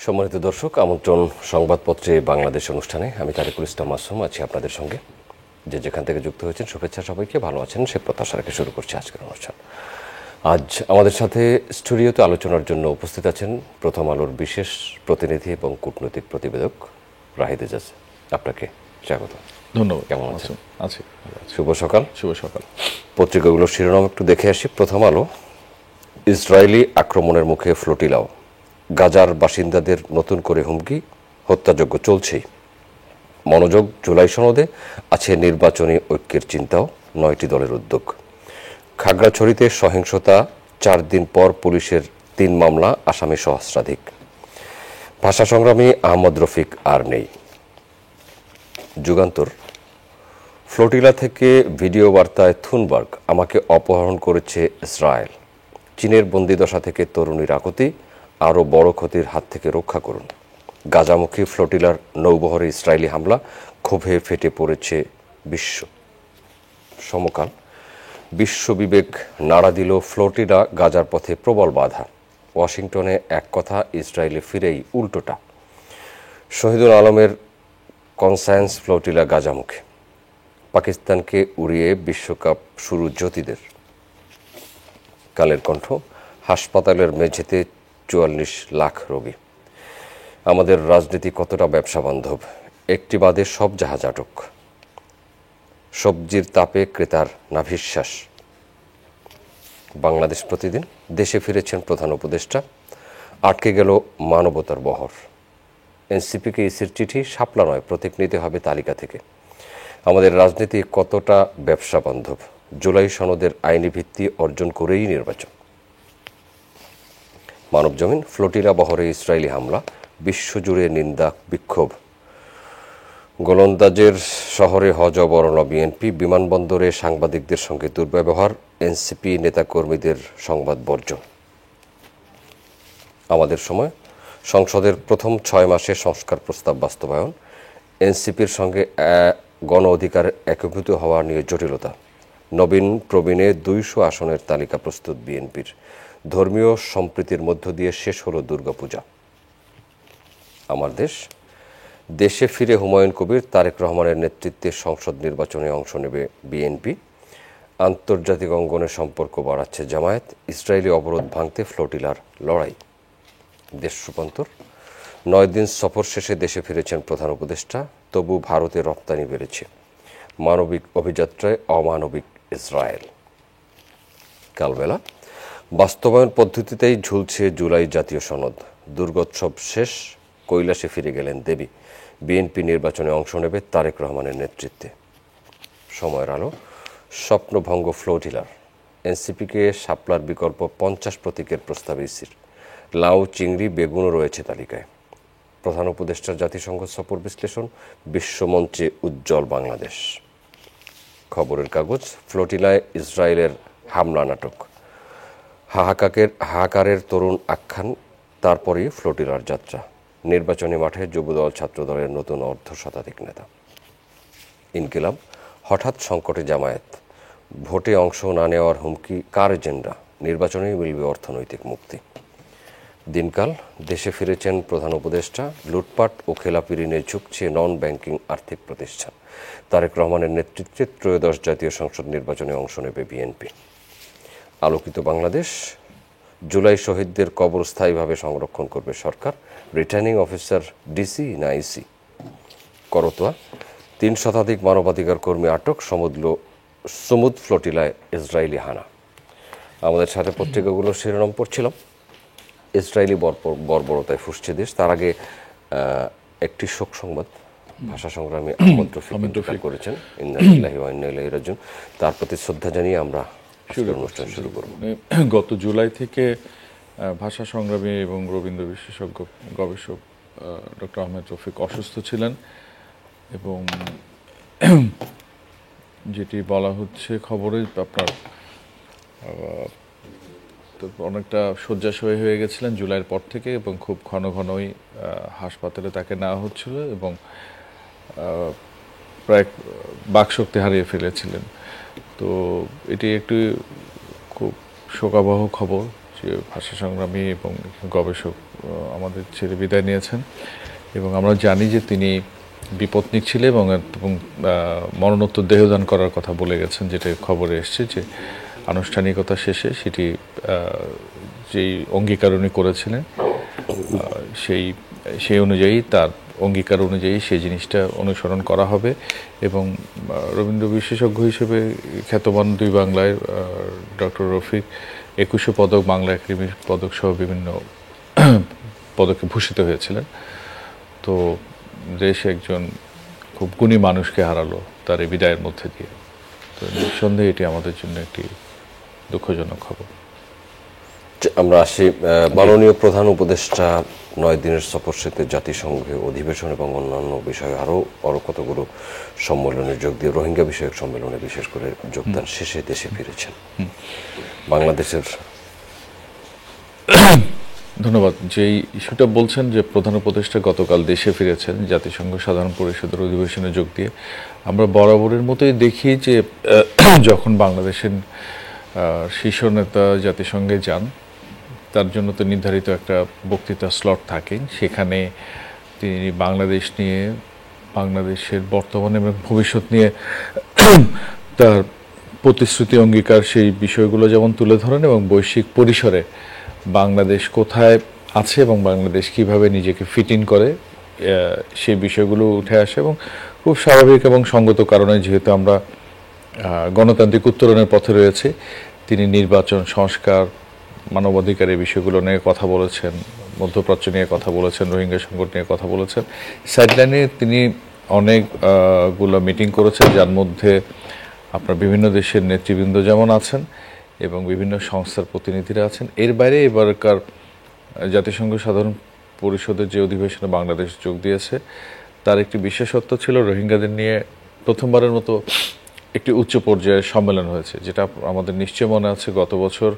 সম্মানিত দর্শক, আমন্ত্রণ সংবাদপত্রে বাংলাদেশ অনুষ্ঠানে। আমি তারিকুল ইসলাম মাসুম আছি আপনাদের সঙ্গে। যে যেখান থেকে যুক্ত হয়েছেন শুভেচ্ছা সবাইকে, ভালো আছেন সে প্রত্যাশা রেখে শুরু করছি আজকের অনুষ্ঠান। আজ আমাদের সাথে স্টুডিওতে আলোচনার জন্য উপস্থিত আছেন প্রথম আলোর বিশেষ প্রতিনিধি এবং কূটনৈতিক প্রতিবেদক রাহিদ এজাজ। আপনাকে স্বাগত। ধন্যবাদ। কেমন আছেন? আছি। শুভ সকাল। শুভ সকাল। পত্রিকাগুলোর শিরোনাম একটু দেখে আসি। প্রথম আলো, ইসরায়েলি আক্রমণের মুখে ফ্লোটিলাও, গাজার বাসিন্দাদের নতুন করে হুমকি, হত্যাযজ্ঞ চলছেই। মনোযোগ, জুলাই সনদে আছে নির্বাচনী ঐক্যের চিন্তাও, 9টি দলের উদ্যোগ। খাগড়াছড়িতে সহিংসতা, 4 দিন পর পুলিশের 3 মামলা, আসামি সহস্রাধিক। ভাষা সংগ্রামী আহমদ রফিক আর নেই। যুগান্তর, ফ্লোটিলা থেকে ভিডিও বার্তায় থুনবার্গ, আমাকে অপহরণ করেছে ইসরায়েল। চীনের বন্দিদশা থেকে তরুণীর আকুতি, আরও বড় ক্ষতির হাত থেকে রক্ষা করুন। গাজামুখী ফ্লোটিলার নৌবহরে ইসরায়েলি হামলা, ক্ষোভে ফেটে পড়েছে বিশ্ব। সমকাল, বিশ্ববিবেক নাড়া দিল ফ্লোটিলা, গাজার পথে প্রবল বাধা। ওয়াশিংটনে এক কথা, ইসরায়েলে ফিরেই উল্টোটা। শহীদুল আলমের কনসায়েন্স, ফ্লোটিলা গাজামুখী। পাকিস্তানকে উড়িয়ে বিশ্বকাপ শুরু জ্যোতিদের। কালের কণ্ঠ, হাসপাতালের মেঝেতে 44 লাখ রোগী। আমাদের রাজনীতি কতটা ব্যবসা বান্ধব, একটি বাদে সব জাহাজ আটক। সবজির তাপে ক্রেতার নাভিশ্বাস। বাংলাদেশ প্রতিদিন, দেশে ফিরেছেন প্রধান উপদেষ্টা, আটকে গেল মানবতার বহর। এনসিপিকে ইসির চিঠি, শাপলা নয়, প্রতীক নিতে হবে তালিকা থেকে। আমাদের রাজনীতি কতটা ব্যবসা বান্ধব, জুলাই সনদের আইনি ভিত্তি অর্জন করেই নির্বাচন। মানবজমিন, ফ্লোটিলা বহরে ইসরায়েলি হামলা, বিশ্বজুড়ে নিন্দা বিক্ষোভ। গোলন্দাজের শহরে হজ অবরণা বিএনপি, বিমানবন্দরে সাংবাদিকদের সঙ্গে দুর্ব্যবহার, এনসিপি নেতাকর্মীদের সংবাদ বর্জন। আমাদের সময়, সংসদের প্রথম 6 মাসে সংস্কার প্রস্তাব বাস্তবায়ন, এনসিপির সঙ্গে গণ অধিকার একীভূত হওয়া নিয়ে জটিলতা। নবীন প্রবীণে 200 আসনের তালিকা প্রস্তুত বিএনপির। ধর্মীয় সম্প্রীতির মধ্য দিয়ে শেষ হলো দুর্গাপূজা। আমার দেশ, দেশে ফিরে হুমায়ুন কবির, তারেক রহমানের নেতৃত্বে সংসদ নির্বাচনে অংশ নেবে বিএনপি। আন্তর্জাতিক অঙ্গনে সম্পর্ক বাড়াচ্ছে জামায়াত, ইসরায়েলি অবরোধ ভাঙতে ফ্লোটিলার লড়াই। দেশ রূপান্তর, 9 দিন সফর শেষে দেশে ফিরেছেন প্রধান উপদেষ্টা, তবু ভারতে রপ্তানি বেড়েছে। মানবিক অভিযাত্রায় অমানবিক ইসরায়েল। কালবেলা, বাস্তবায়ন পদ্ধতিতেই ঝুলছে জুলাই জাতীয় সনদ। দুর্গোৎসব শেষ, কৈলাসে ফিরে গেলেন দেবী। বিএনপি নির্বাচনে অংশ নেবে তারেক রহমানের নেতৃত্বে। সময়ের আলো, স্বপ্নভঙ্গ ফ্লোটিলার। এনসিপিকে শাপলার বিকল্প 50 প্রতীকের প্রস্তাব ইসির। লাউ, চিংড়ি, বেগুনও রয়েছে তালিকায়। প্রধান উপদেষ্টার জাতিসংঘ সফর বিশ্লেষণ, বিশ্বমঞ্চে উজ্জ্বল বাংলাদেশ। খবরের কাগজ, ফ্লোটিলায় ইসরায়েলের হামলা নাটক। হাহাকারের তরুণ আখ্যান, তারপরেই ফ্লোটিলার যাত্রা। নির্বাচনী মাঠে যুবদল ছাত্রদলের নতুন অর্ধশতাধিক নেতা। ইনকিলাব, হঠাৎ সংকটে জামায়াত, ভোটে অংশ না নেওয়ার হুমকি কার এজেন্ডা, নির্বাচনেই মিলবে অর্থনৈতিক মুক্তি। দিনকাল, দেশে ফিরেছেন প্রধান উপদেষ্টা, লুটপাট ও খেলাপি ঋণে ঝুঁকছে নন ব্যাংকিং আর্থিক প্রতিষ্ঠান। তারেক রহমানের নেতৃত্বে 13শ জাতীয় সংসদ নির্বাচনে অংশ নেবে বিএনপি। আলোকিত বাংলাদেশ, জুলাই শহীদদের কবর স্থায়ীভাবে সংরক্ষণ করবে সরকার, রিটার্নিং অফিসার ডিসি না ইসি। করতোয়া, 3 শতাধিক মানবাধিকার কর্মী আটক, সমুদ ফ্লোটিলায় ইসরায়েলি হানা। আমাদের সাথে পত্রিকাগুলোর শিরোনাম পড়ছিলাম। ইসরায়েলি বর্বরতায় ফুঁসছে দেশ। তার আগে একটি শোক সংবাদ, ভাষা সংগ্রামী আহমদ রফিক ইন্তেকাল করেছেন, ইন্না লিল্লাহি ওয়া ইন্না ইলাইহি রাজিউন। তার প্রতি শ্রদ্ধা জানিয়ে আমরা অনুষ্ঠান শুরু করব। গত জুলাই থেকে ভাষা সংগ্রামী এবং রবীন্দ্র বিশেষজ্ঞ গবেষক ডক্টর আহমেদ রফিক অসুস্থ ছিলেন এবং যেটি বলা হচ্ছে খবরে আপনার তো অনেকটা শয্যাশয়ী হয়ে গেছিলেন জুলাইয়ের পর থেকে এবং খুব ঘন ঘনই হাসপাতালে তাকে নেওয়া হচ্ছিল এবং প্রায় বাকশক্তি হারিয়ে ফেলেছিলেন। তো এটি একটি খুব শোকাবহ খবর যে ভাষা সংগ্রামী এবং গবেষক আমাদের ছেড়ে বিদায় নিয়েছেন, এবং আমরা জানি যে তিনি বিপত্নিক ছিলেন এবং মরণোত্তর দেহদান করার কথা বলে গেছেন, যেটা খবরে এসছে যে আনুষ্ঠানিকতা শেষে সেটি যেই অঙ্গীকার উনি করেছিলেন সেই অনুযায়ী, তার অঙ্গীকার অনুযায়ী সেই জিনিসটা অনুসরণ করা হবে। এবং রবীন্দ্র বিশেষজ্ঞ হিসেবে খ্যাতমান দুই বাংলায় ডক্টর রফিক 2100 পদক, বাংলা একাডেমির পদক সহ বিভিন্ন পদকে ভূষিত হয়েছিলেন। তো দেশ একজন খুব গুণী মানুষকে হারালো তার এই বিদায়ের মধ্যে দিয়ে। তো নিঃসন্দেহে এটি আমাদের জন্য একটি দুঃখজনক খবর। আমরা আসি, মাননীয় প্রধান উপদেষ্টা 9 দিনের সফরসূচিতে জাতিসংঘে অধিবেশন এবং অন্যান্য বিষয়ে আরও কতগুলো সম্মেলনে যোগ দিয়ে রোহিঙ্গা বিষয়ক সম্মেলনে বিশেষ করে যোগদান শেষে দেশে ফিরেছেন। বাংলাদেশের ধন্যবাদ। যেই ইস্যুটা বলছেন যে প্রধান উপদেষ্টা গতকাল দেশে ফিরেছেন জাতিসংঘ সাধারণ পরিষদের অধিবেশনে যোগ দিয়ে, আমরা বরাবরের মতোই দেখি যে যখন বাংলাদেশের শীর্ষ নেতা জাতিসংঘে যান, তার জন্য তো নির্ধারিত একটা বক্তৃতা স্লট থাকে। সেখানে তিনি বাংলাদেশ নিয়ে, বাংলাদেশের বর্তমান এবং ভবিষ্যৎ নিয়ে তার প্রতিশ্রুতি, অঙ্গীকার, সেই বিষয়গুলো যেমন তুলে ধরেন এবং বৈশ্বিক পরিসরে বাংলাদেশ কোথায় আছে এবং বাংলাদেশ কিভাবে নিজেকে ফিট ইন করে সেই বিষয়গুলো উঠে আসে। এবং খুব স্বাভাবিক এবং সঙ্গত কারণে, যেহেতু আমরা গণতান্ত্রিক উত্তরণের পথে রয়েছে, তিনি নির্বাচন, সংস্কার, মানবাধিকারের বিষয়গুলো নিয়ে কথা বলেছেন, মধ্যপ্রাচ্য নিয়ে কথা বলেছেন, রোহিঙ্গা সংকট নিয়ে কথা বলেছেন। সাইডলাইনে তিনি অনেকগুলো মিটিং করেছেন, যার মধ্যে আপনার বিভিন্ন দেশের নেতৃবৃন্দ যেমন আছেন এবং বিভিন্ন সংস্থার প্রতিনিধিরা আছেন। এর বাইরে এবারকার জাতিসংঘ সাধারণ পরিষদের যে অধিবেশনে বাংলাদেশ যোগ দিয়েছে, তার একটি বিশেষত্ব ছিল রোহিঙ্গাদের নিয়ে প্রথমবারের মতো একটি উচ্চ পর্যায়ের সম্মেলন হয়েছে, যেটা আমাদের নিশ্চয় মনে আছে। গত বছর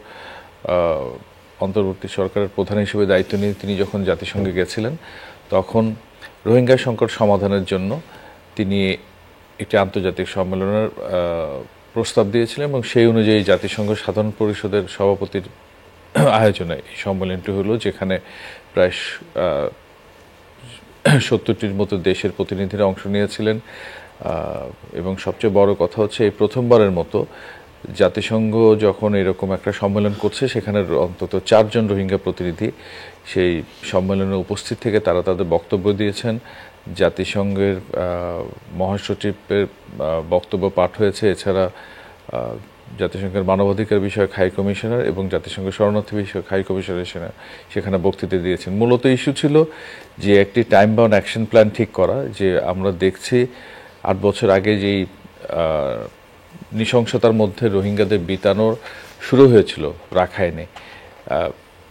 অন্তর্বর্তী সরকারের প্রধান হিসেবে দায়িত্ব নিয়ে তিনি যখন জাতিসংঘে গেছিলেন, তখন রোহিঙ্গা সংকট সমাধানের জন্য তিনি একটি আন্তর্জাতিক সম্মেলনের প্রস্তাব দিয়েছিলেন, এবং সেই অনুযায়ী জাতিসংঘ সাধারণ পরিষদের সভাপতির আয়োজনে এই সম্মেলনটি হলো, যেখানে প্রায় 70টির মতো দেশের প্রতিনিধিরা অংশ নিয়েছিলেন। এবং সবচেয়ে বড় কথা হচ্ছে, এই প্রথমবারের মতো জাতিসংঘ যখন এরকম একটা সম্মেলন করছে, সেখানে অন্তত 4 জন রোহিঙ্গা প্রতিনিধি সেই সম্মেলনে উপস্থিত থেকে তারা তাদের বক্তব্য দিয়েছেন। জাতিসংঘের মহাসচিবের বক্তব্য পাঠ হয়েছে। এছাড়া জাতিসংঘের মানবাধিকার বিষয়ক হাই কমিশনার এবং জাতিসংঘের শরণার্থী বিষয়ক হাই কমিশনার সেখানে বক্তৃতা দিয়েছেন। মূলত ইস্যু ছিল যে একটি টাইম বাউন্ড অ্যাকশন প্ল্যান ঠিক করা, যে আমরা দেখছি 8 বছর আগে যেই নৃশংসতার মধ্যে রোহিঙ্গাদের বিতানোর শুরু হয়েছিল রাখাইনে,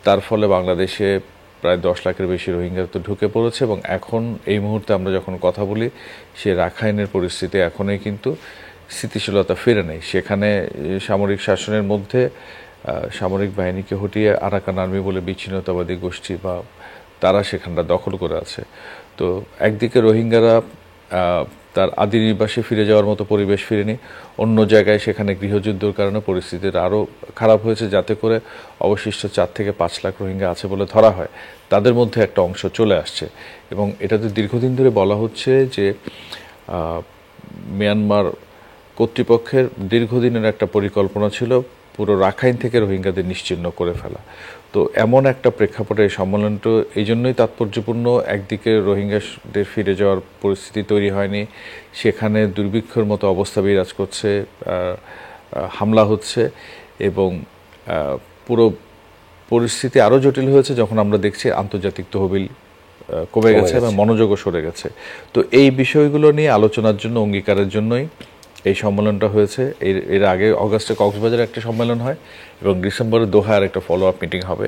তার ফলে বাংলাদেশে প্রায় 10 লাখের বেশি রোহিঙ্গা তো ঢুকে পড়েছে। এবং এখন এই মুহূর্তে আমরা যখন কথা বলি, সে রাখাইনের পরিস্থিতি এখনই কিন্তু স্থিতিশীলতা ফিরে নেই। সেখানে সামরিক শাসনের মধ্যে সামরিক বাহিনীকে হটিয়ে আরাকান আর্মি বলে বিচ্ছিন্নতাবাদী গোষ্ঠী বা তারা সেখানটা দখল করে আছে। তো একদিকে রোহিঙ্গারা তার আদি নিবাসে ফিরে যাওয়ার মতো পরিবেশ ফিরেনি, অন্য জায়গায় সেখানে গৃহযুদ্ধের কারণে পরিস্থিতিটা আরও খারাপ হয়েছে, যাতে করে অবশিষ্ট 4 থেকে 5 লাখ রোহিঙ্গা আছে বলে ধরা হয়। তাদের মধ্যে একটা অংশ চলে আসছে, এবং এটাতে দীর্ঘদিন ধরে বলা হচ্ছে যে মিয়ানমার কর্তৃপক্ষের দীর্ঘদিনের একটা পরিকল্পনা ছিল পুরো রাখাইন থেকে রোহিঙ্গাদের নিশ্চিহ্ন করে ফেলা। তো এমন একটা প্রেক্ষাপটে এই সম্মেলনটা এই জন্যই তাৎপর্যপূর্ণ। একদিকে রোহিঙ্গাদের ফিরে যাওয়ার পরিস্থিতি তৈরি হয়নি, সেখানে দুর্ভিক্ষের মতো অবস্থা বিরাজ করছে, হামলা হচ্ছে, এবং পুরো পরিস্থিতি আরও জটিল হয়েছে যখন আমরা দেখছি আন্তর্জাতিক তহবিল কমে গেছে এবং মনোযোগও সরে গেছে। তো এই বিষয়গুলো নিয়ে আলোচনার জন্য, অঙ্গীকারের জন্যই এই সম্মেলনটা হয়েছে। এর আগে অগাস্টে কক্সবাজারে একটা সম্মেলন হয় এবং ডিসেম্বরে দোহার একটা ফলো আপ মিটিং হবে।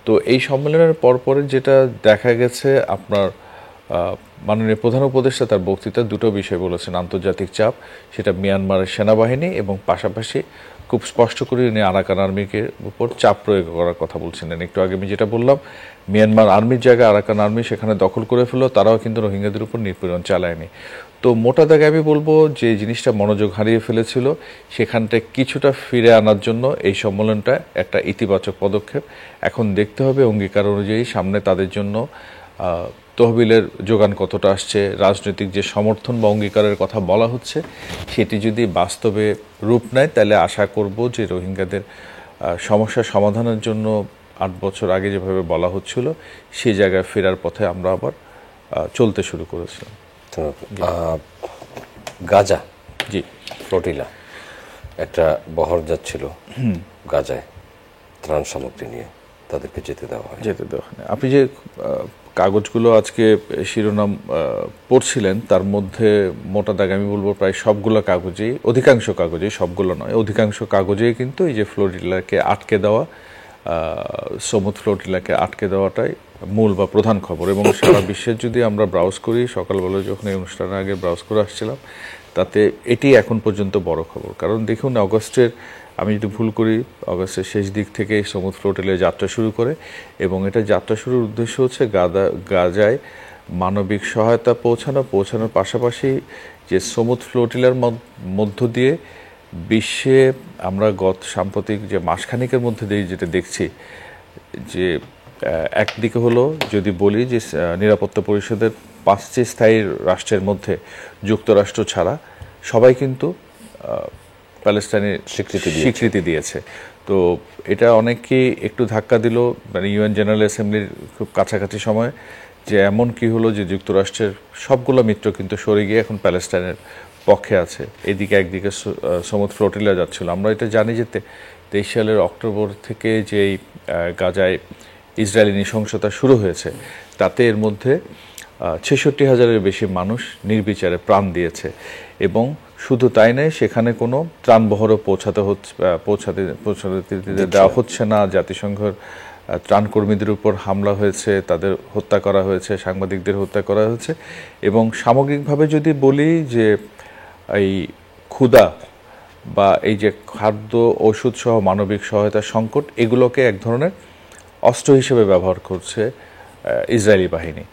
তো এই সম্মেলনের পরপরে যেটা দেখা গেছে, আপনার মাননীয় প্রধান উপদেষ্টা তার বক্তৃতা দুটো বিষয় বলেছেন। আন্তর্জাতিক চাপ, সেটা মিয়ানমারের সেনাবাহিনী, এবং পাশাপাশি খুব স্পষ্ট করে উনি আরাকান আর্মিকে উপর চাপ প্রয়োগ করার কথা বলছিলেন। একটু আগে আমি যেটা বললাম, মিয়ানমার আর্মির জায়গায় আরাকান আর্মি সেখানে দখল করে ফেললো, তারাও কিন্তু রোহিঙ্গাদের উপর নিপীড়ন চালায়নি। তো মোটা দাগে আমি বলবো যে জিনিসটা মনোযোগ হারিয়ে ফেলেছিল সেখানটা কিছুটা ফিরে আনার জন্য এই সম্মেলনটা একটা ইতিবাচক পদক্ষেপ। এখন দেখতে হবে অঙ্গীকার অনুযায়ী সামনে তাদের জন্য তহবিলের যোগান কতটা আসছে, রাজনৈতিক যে সমর্থন বা অঙ্গীকারের কথা বলা হচ্ছে সেটি যদি বাস্তবে রূপ নেয় তাহলে আশা করব যে রোহিঙ্গাদের সমস্যা সমাধানের জন্য 8 বছর আগে যেভাবে বলা হচ্ছিল সেই জায়গায় ফেরার পথে আমরা আবার চলতে শুরু করেছিলাম। গাজা জি, ফ্লোটিলা একটা বহর যাচ্ছিল গাজায় ত্রাণ সামগ্রী নিয়ে, তাদেরকে যেতে দেওয়া হয়। আপনি যে কাগজগুলো আজকে শিরোনাম পড়ছিলেন তার মধ্যে মোটা দাগে আমি বলবো প্রায় সবগুলো কাগজেই, অধিকাংশ কাগজেই, সবগুলো নয়, অধিকাংশ কাগজেই কিন্তু এই যে ফ্লোটিলাকে আটকে দেওয়া, সমুদ ফ্লোটিলাকে আটকে দেওয়াটাই মূল বা প্রধান খবর। এবং সারা বিশ্বের যদি আমরা ব্রাউজ করি, সকালবেলা যখন এই অনুষ্ঠানের আগে ব্রাউজ করে আসছিলাম, তাতে এটি এখন পর্যন্ত বড় খবর। কারণ দেখুন, অগস্টের, আমি যদি ভুল করি, অগস্টের শেষ দিক থেকে সমুদ ফ্লোটিলা যাত্রা শুরু করে এবং এটা যাত্রা শুরুর উদ্দেশ্য হচ্ছে গাজায় মানবিক সহায়তা পৌঁছানোর পাশাপাশি যে সমুদ ফ্লোটিলার মধ্য দিয়ে বিশ্বে আমরা সাম্প্রতিক যে মাসখানেকের মধ্যে দিয়ে যেটা দেখছি যে একদিকে হলো যদি বলি যে নিরাপত্তা পরিষদের 5টি স্থায়ী রাষ্ট্রের মধ্যে যুক্তরাষ্ট্র ছাড়া সবাই কিন্তু প্যালেস্টাইনের স্বীকৃতি দিয়েছে। তো এটা অনেককেই একটু ধাক্কা দিল, মানে ইউএন জেনারেল অ্যাসেম্বলির খুব কাছাকাছি সময়, যে এমন কি হলো যে যুক্তরাষ্ট্রের সবগুলো মিত্র কিন্তু সরে গিয়ে এখন প্যালেস্টাইনের পক্ষে আছে। এদিকে একদিকে সমুদ ফ্লোটিলা যাচ্ছিল। আমরা এটা জানি যে 23 সালের অক্টোবর থেকে যেই গাজায় ইসরায়েলি নৃশংসতা শুরু হয়েছে তাতে এর মধ্যে 66,000-এর বেশি মানুষ নির্বিচারে প্রাণ দিয়েছে। এবং শুধু তাই নয়, সেখানে কোনো ত্রাণবহরও পৌঁছাতে দেওয়া হচ্ছে না। জাতিসংঘের ত্রাণকর্মীদের উপর হামলা হয়েছে, তাদের হত্যা করা হয়েছে, সাংবাদিকদের হত্যা করা হয়েছে। এবং সামগ্রিকভাবে যদি বলি যে এই ক্ষুধা বা এই যে খাদ্য, ওষুধ সহ মানবিক সহায়তা সংকট, এগুলোকে এক ধরনের অস্ত্র হিসেবে ব্যবহার করছে ইসরায়েলি বাহিনী।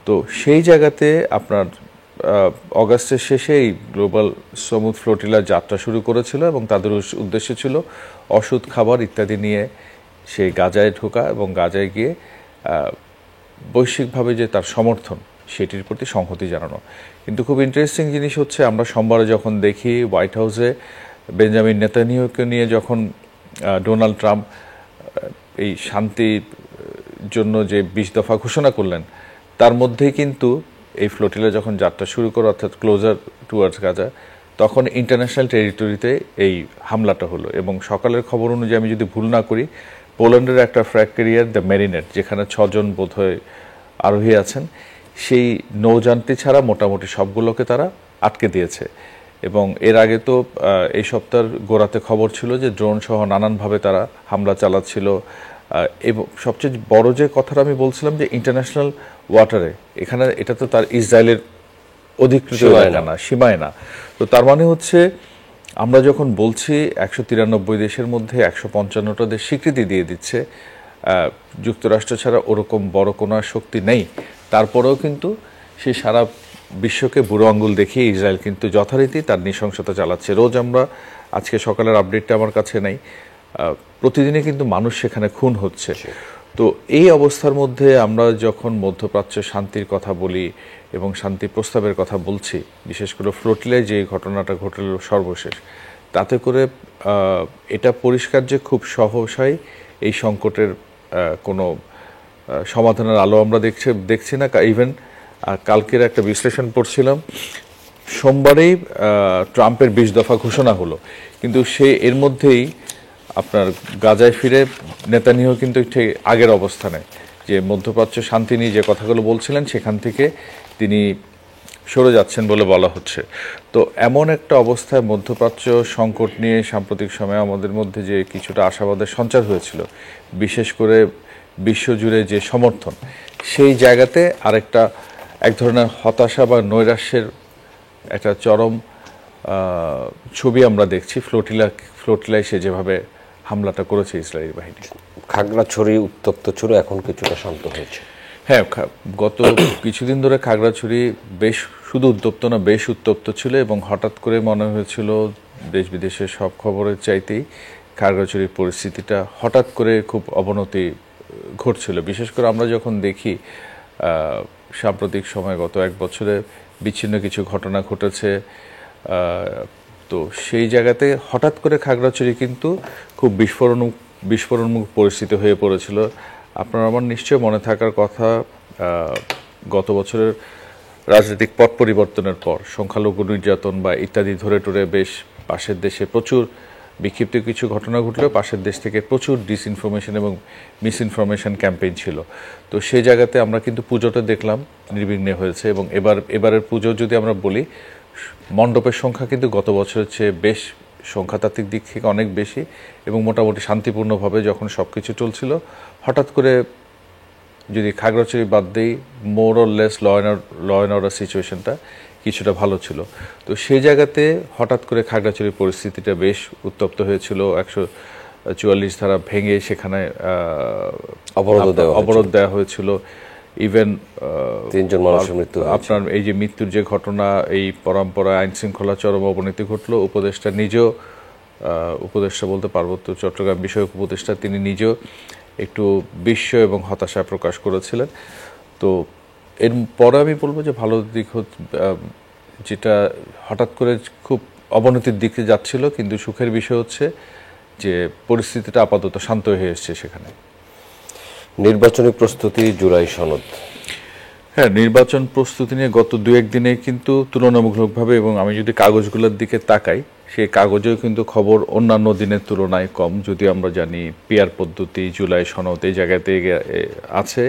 তো সেই জায়গাতে আপনার অগাস্টের শেষেই গ্লোবাল সমুদ ফ্লোটিলা যাত্রা শুরু করেছিল এবং তাদের উদ্দেশ্য ছিল ওষুধ, খাবার ইত্যাদি নিয়ে সেই গাজায় ঢোকা এবং গাজায় গিয়ে বৈশ্বিকভাবে যে তার সমর্থন সেটির প্রতি সংহতি জানানো। কিন্তু খুব ইন্টারেস্টিং জিনিস হচ্ছে, আমরা সোমবারে যখন দেখি হোয়াইট হাউসে বেঞ্জামিন নেতানিয়াহুকে নিয়ে যখন ডোনাল্ড ট্রাম্প এই শান্তির জন্য যে 20 দফা ঘোষণা করলেন, তার মধ্যেই কিন্তু এই ফ্লোটিলা যখন যাত্রা শুরু করে, অর্থাৎ ক্লোজার টুয়ার্ডস গাজা, তখন ইন্টারন্যাশনাল টেরিটরিতে এই হামলাটা হলো। এবং সকালের খবর অনুযায়ী আমি যদি ভুল না করি, পোল্যান্ডের একটা ফ্র্যাগ ক্যারিয়ার দ্য মেরিনেট, যেখানে 6 জন বোধহয় আরোহী আছেন, সেই নৌযানটি ছাড়া মোটামুটি সবগুলোকে তারা আটকে দিয়েছে। এবং এর আগে তো এই সপ্তাহের গোড়াতে খবর ছিল যে ড্রোন সহ নানানভাবে তারা হামলা চালাচ্ছিল। এবং সবচেয়ে বড় যে কথাটা আমি বলছিলাম যে ইন্টারন্যাশনাল ওয়াটারে, এখানে এটা তো তার ইসরায়েলের অধিকৃত এলাকা না, সীমায় না। তো তার মানে হচ্ছে, আমরা যখন বলছি 193 দেশের মধ্যে 155টা দেশ স্বীকৃতি দিয়ে দিচ্ছে, যুক্তরাষ্ট্র ছাড়া ওরকম বড় কোনো শক্তি নেই, তারপরেও কিন্তু সে সারা বিশ্বকে বুড়ো আঙ্গুল দেখিয়ে ইসরায়েল কিন্তু যথারীতি তার নৃশংসতা চালাচ্ছে। রোজ আমরা, আজকে সকালের আপডেটটা আমার কাছে নেই, প্রতিদিনই কিন্তু মানুষ সেখানে খুন হচ্ছে। তো এই অবস্থার মধ্যে আমরা যখন মধ্যপ্রাচ্যে শান্তির কথা বলি এবং শান্তি প্রস্তাবের কথা বলছি, বিশেষ করে ফ্লোটিলায় যে ঘটনাটা ঘটল সর্বশেষ, তাতে করে এটা পরিষ্কার যে খুব সহসাই এই সংকটের কোনো সমাধানের আলো আমরা দেখছি না। ইভেন কালকের একটা বিশ্লেষণ পড়ছিলাম, সোমবারেই ট্রাম্পের 20 দফা ঘোষণা হলো, কিন্তু সে এর মধ্যেই আপনার গাজায় ফিরে নেতানিয়াহু কিন্তু ঠিক আগের অবস্থানে, যে মধ্যপ্রাচ্য শান্তি নিয়ে যে কথাগুলো বলছিলেন সেখান থেকে তিনি সরে যাচ্ছেন বলে বলা হচ্ছে। তো এমন একটা অবস্থায় মধ্যপ্রাচ্য সংকট নিয়ে সাম্প্রতিক সময়ে আমাদের মধ্যে যে কিছুটা আশাবাদের সঞ্চার হয়েছিল, বিশেষ করে বিশ্বজুড়ে যে সমর্থন, সেই জায়গাতে আরেকটা এক ধরনের হতাশা বা নৈরাশ্যের একটা চরম ছবি আমরা দেখছি ফ্লোটিলায় সে যেভাবে হামলাটা করেছে ইসরায়েলি বাহিনী। খাগড়াছড়ি উত্তপ্ত ছিল, এখন কিছুটা শান্ত হয়েছে। হ্যাঁ, গত কিছুদিন ধরে খাগড়াছড়ি বেশ শুধু উত্তপ্ত না, বেশ উত্তপ্ত ছিল এবং হঠাৎ করে মনে হয়েছিল দেশ বিদেশের সব খবরের চাইতেই খাগড়াছড়ির পরিস্থিতিটা হঠাৎ করে খুব অবনতি ঘটছিল। বিশেষ করে আমরা যখন দেখি সাম্প্রতিক সময় গত এক বছরে বিচ্ছিন্ন কিছু ঘটনা ঘটেছে, তো সেই জায়গাতে হঠাৎ করে খাগড়াছড়ি কিন্তু খুব বিস্ফোরণমুখ পরিস্থিতি হয়ে পড়েছিল। আপনার আমার নিশ্চয় মনে থাকার কথা, গত বছরের রাজনৈতিক পট পরিবর্তনের পর সংখ্যালঘু নির্যাতন বা ইত্যাদি ধরে টরে বেশ পাশের দেশে প্রচুর বিক্ষিপ্ত কিছু ঘটনা ঘটলেও পাশের দেশ থেকে প্রচুর ডিসইনফরমেশন এবং মিসইনফরমেশন ক্যাম্পেইন ছিল। তো সেই জায়গাতে আমরা কিন্তু পুজোটা দেখলাম নির্বিঘ্নে হয়েছে এবং এবারের পুজো যদি আমরা বলি, মণ্ডপের সংখ্যা কিন্তু গত বছরের চেয়ে বেশ সংখ্যাতাত্ত্বিক দিক থেকে অনেক বেশি এবং মোটামুটি শান্তিপূর্ণভাবে যখন সব কিছু চলছিল, হঠাৎ করে যদি খাগড়াছড়ি বাদ দিই, more or less law and order সিচুয়েশনটা কিছুটা ভালো ছিল। তো সেই জায়গাতে হঠাৎ করে খাগড়াছড়ির পরিস্থিতিটা বেশ উত্তপ্ত হয়েছিল। 144 ধারা ভেঙে সেখানে অবরোধ দেওয়া হয়েছিল। ইভেন 3 জন মানুষের মৃত্যু, আপনার এই যে মৃত্যুর যে ঘটনা, এই পরম্পরা আইন শৃঙ্খলা চরম অবনতি ঘটলো। উপদেষ্টা নিজেও, উপদেষ্টা বলতে পার্বত্য চট্টগ্রাম বিষয়ক উপদেষ্টা, তিনি নিজেও একটু বিস্ময় এবং হতাশা প্রকাশ করেছিলেন। তো এর পরে আমি বলবো যে ভালো দিক যেটা হঠাৎ করে খুব অবনতির দিকে যাচ্ছিল, কিন্তু সুখের বিষয় হচ্ছে যে পরিস্থিতিটা আপাতত শান্ত হয়ে এসছে সেখানে। নির্বাচনী প্রস্তুতি, জুলাই সনদ। হ্যাঁ, নির্বাচন প্রস্তুতি নিয়ে গত 2-1 দিনে কিন্তু তুলনামূলকভাবে, এবং আমি যদি কাগজগুলোর দিকে তাকাই, সেই কাগজেও কিন্তু খবর অন্যান্য দিনের তুলনায় কম। যদি আমরা জানি পিআর পদ্ধতি, জুলাই সনদ এই জায়গাতে আছে।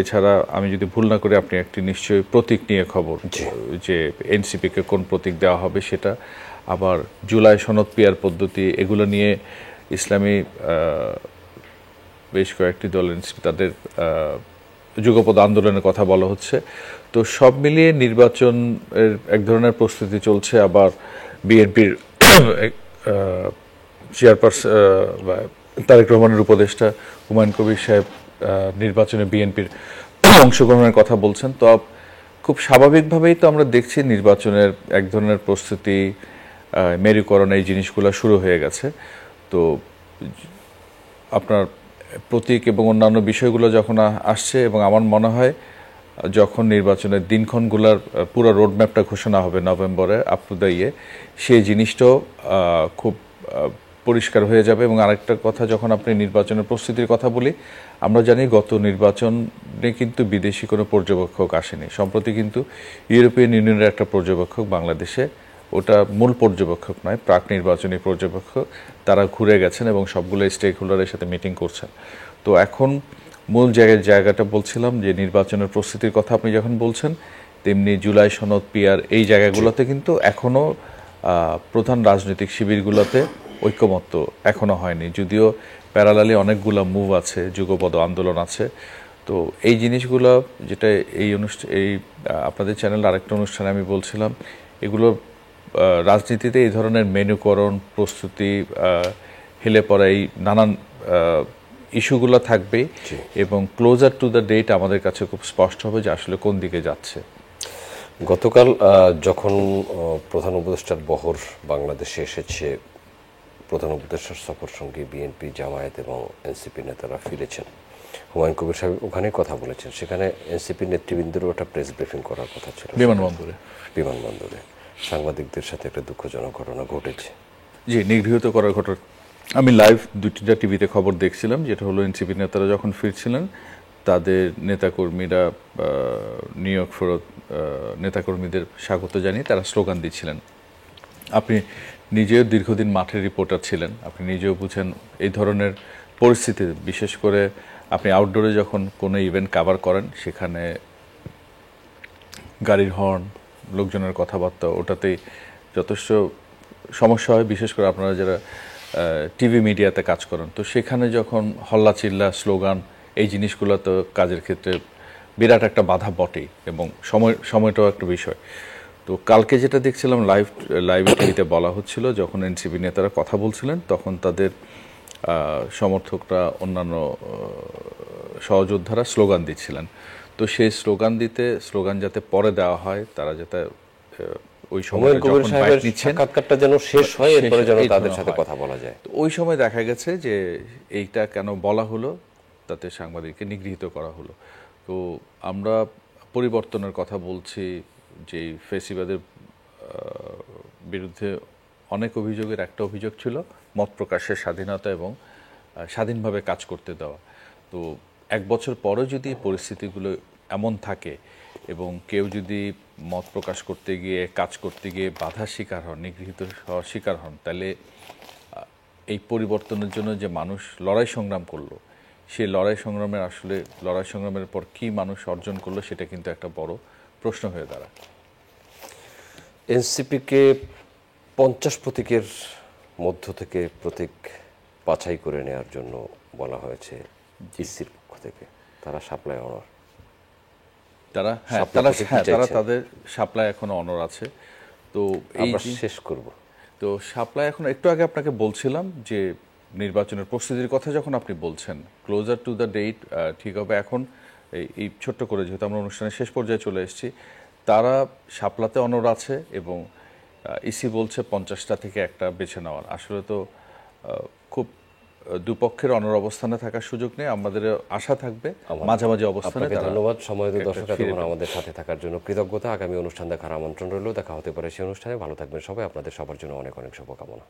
এছাড়া আমি যদি ভুল না করি, আপনি একটি নিশ্চয়ই প্রতীক নিয়ে খবর, যে এনসিপিকে কোন প্রতীক দেওয়া হবে সেটা, আবার জুলাই সনদ, পিআর পদ্ধতি, এগুলো নিয়ে ইসলামী বেশ কয়েকটি দল এনসিপি তাদের যুগপৎ আন্দোলনের কথা বলা হচ্ছে। তো সব মিলিয়ে নির্বাচনের এক ধরনের প্রস্তুতি চলছে। আবার বিএনপির চেয়ারপারসন তারেক রহমানের উপদেষ্টা হুমায়ুন কবির সাহেব নির্বাচনে বিএনপির অংশগ্রহণের কথা বলছেন। তো খুব স্বাভাবিকভাবেই তো আমরা দেখছি নির্বাচনের এক ধরনের প্রস্তুতি, মেরুকরণ, এই জিনিসগুলো শুরু হয়ে গেছে। তো আপনার প্রতীক এবং অন্যান্য বিষয়গুলো যখন আসছে, এবং আমার মনে হয় যখন নির্বাচনের দিনক্ষণগুলোর পুরো রোডম্যাপটা ঘোষণা হবে নভেম্বরে আপ টু দ্য ইয়ে, সেই জিনিসটাও খুব পরিষ্কার হয়ে যাবে। এবং আরেকটা কথা, যখন আপনি নির্বাচনের প্রস্তুতির কথা বলি, আমরা জানি গত নির্বাচনে কিন্তু বিদেশি কোনো পর্যবেক্ষক আসেনি। সম্প্রতি কিন্তু ইউরোপিয়ান ইউনিয়নের একটা পর্যবেক্ষক বাংলাদেশে, ওটা মূল পর্যবেক্ষক নয়, প্রাক নির্বাচনী পর্যবেক্ষক, তারা ঘুরে গেছেন এবং সবগুলো স্টেক হোল্ডারের সাথে মিটিং করছেন। তো এখন মূল জায়গাটা বলছিলাম যে নির্বাচনের প্রস্তুতির কথা আপনি যখন বলছেন, তেমনি জুলাই সনদ, পিআর, এই জায়গাগুলোতে কিন্তু এখনও প্রধান রাজনৈতিক শিবিরগুলোতে ঐক্যমত্য এখনও হয়নি, যদিও প্যারালালি অনেকগুলো মুভ আছে, যুগপৎ আন্দোলন আছে। তো এই জিনিসগুলো, যেটা এই আপনাদের চ্যানেল আরেকটা অনুষ্ঠানে আমি বলছিলাম, এগুলো রাজনীতিতে এই ধরনের মেনুকরণ, প্রস্তুতি, হেলে পড়া, এই নানান ইস্যুগুলো থাকবে এবং ক্লোজার টু দ্য ডেট আমাদের কাছে খুব স্পষ্ট হবে যে আসলে কোন দিকে যাচ্ছে। গতকাল যখন প্রধান উপদেষ্টার বহর বাংলাদেশে এসেছে, প্রধান উপদেষ্টার সফর সঙ্গে বিএনপি, জামায়াত এবং এনসিপি নেতারা ফিরেছেন, হুমায়ুন কবির সাহেব ওখানেই কথা বলেছেন। সেখানে এনসিপি নেতৃবৃন্দেরও একটা প্রেস ব্রিফিং করার কথা ছিল বিমানবন্দরে। সাংবাদিকদের সাথে একটা দুঃখজনক ঘটনা ঘটেছে। জি, নিগৃহীত করার ঘটনা আমি লাইভ 2টা টিভিতে খবর দেখছিলাম, যেটা হলো এনসিপি নেতারা যখন ফিরছিলেন, তাদের নেতাকর্মীরা নিয়োগ ফেরত নেতাকর্মীদের স্বাগত জানিয়ে তারা স্লোগান দিচ্ছিলেন। আপনি নিজেও দীর্ঘদিন মাঠের রিপোর্টার ছিলেন, আপনি নিজেও বুঝেন এই ধরনের পরিস্থিতিতে, বিশেষ করে আপনি আউটডোরে যখন কোনো ইভেন্ট কাভার করেন, সেখানে গাড়ির হর্ন, লোকজনের কথাবার্তা, ওটাতেই যথেষ্ট সমস্যা হয়, বিশেষ করে আপনারা যারা টিভি মিডিয়াতে কাজ করেন। তো সেখানে যখন হল্লা চিল্লা, স্লোগান, এই জিনিসগুলো তো কাজের ক্ষেত্রে বিরাট একটা বাধা বটেই, এবং সময়টাও একটা বিষয়। তো কালকে যেটা দেখছিলাম লাইভ টিভিতে বলা হচ্ছিল, যখন এনসিপি নেতারা কথা বলছিলেন, তখন তাদের সমর্থকরা, অন্যান্য সহযোদ্ধারা স্লোগান দিচ্ছিলেন। তো সেই স্লোগান যাতে পরে দেওয়া হয়, তারা যাতে ওই সময় হুমায়ুন কবির যখন সাহেবের বাইট নিচ্ছেন সাক্ষাৎকারটা যেন শেষ হয়, এরপরে যেন এই তাদের ধরনের সাথে হয়। কথা বলা যায়। তো ওই সময় দেখা গেছে যে এইটা কেন বলা হলো, তাতে সাংবাদিককে নিগৃহীত করা হলো। তো আমরা পরিবর্তনের কথা বলছি, যে ফেসিবাদের বিরুদ্ধে অনেক অভিযোগের একটা অভিযোগ ছিল মত প্রকাশের স্বাধীনতা এবং স্বাধীনভাবে কাজ করতে দেওয়া। তো এক বছর পরে যদি পরিস্থিতিগুলো এমন থাকে এবং কেউ যদি মত প্রকাশ করতে গিয়ে, কাজ করতে গিয়ে বাধার শিকার হন, নিগৃহীত হওয়ার শিকার হন, তাহলে এই পরিবর্তনের জন্য যে মানুষ লড়াই সংগ্রাম করলো, সেই লড়াই সংগ্রামের পর কি মানুষ অর্জন করলো, সেটা কিন্তু একটা বড় প্রশ্ন হয়ে দাঁড়ায়। এনসিপিকে 50 প্রতীকের মধ্য থেকে প্রতীক বাছাই করে নেওয়ার জন্য বলা হয়েছে ইসির পক্ষ থেকে। তারা সাপ্লাই অনার, তারা চাইছেন। তাদের সাপ্লাই এখনো অনর আছে। তো এই আমরা শেষ করব। তো সাপ্লাই এখন, একটু আগে আপনাকে বলছিলাম যে নির্বাচনের প্রস্তুতির কথা যখন আপনি বলছেন, ক্লোজার টু দ্য ডেট ঠিক হবে। এখন এই ছোট্ট করে, যেহেতু আমরা অনুষ্ঠানের শেষ পর্যায়ে চলে এসেছি, তারা শাপলাতে অনর আছে এবং ইসি বলছে 50টা থেকে একটা বেছে নেওয়ার। আসলে তো খুব দুপক্ষের অনর অবস্থানে থাকার সুযোগ নেই। আমাদের আশা থাকবে মাঝামাঝি অবস্থানে। ধন্যবাদ সময় দিয়ে দর্শক এতক্ষণ আমাদের সাথে থাকার জন্য কৃতজ্ঞতা। আগামী অনুষ্ঠান দেখার আমন্ত্রণ রইল। দেখা হতে পারে সেই অনুষ্ঠানে। ভালো থাকবেন সবাই। আপনাদের সবার জন্য অনেক অনেক শুভকামনা।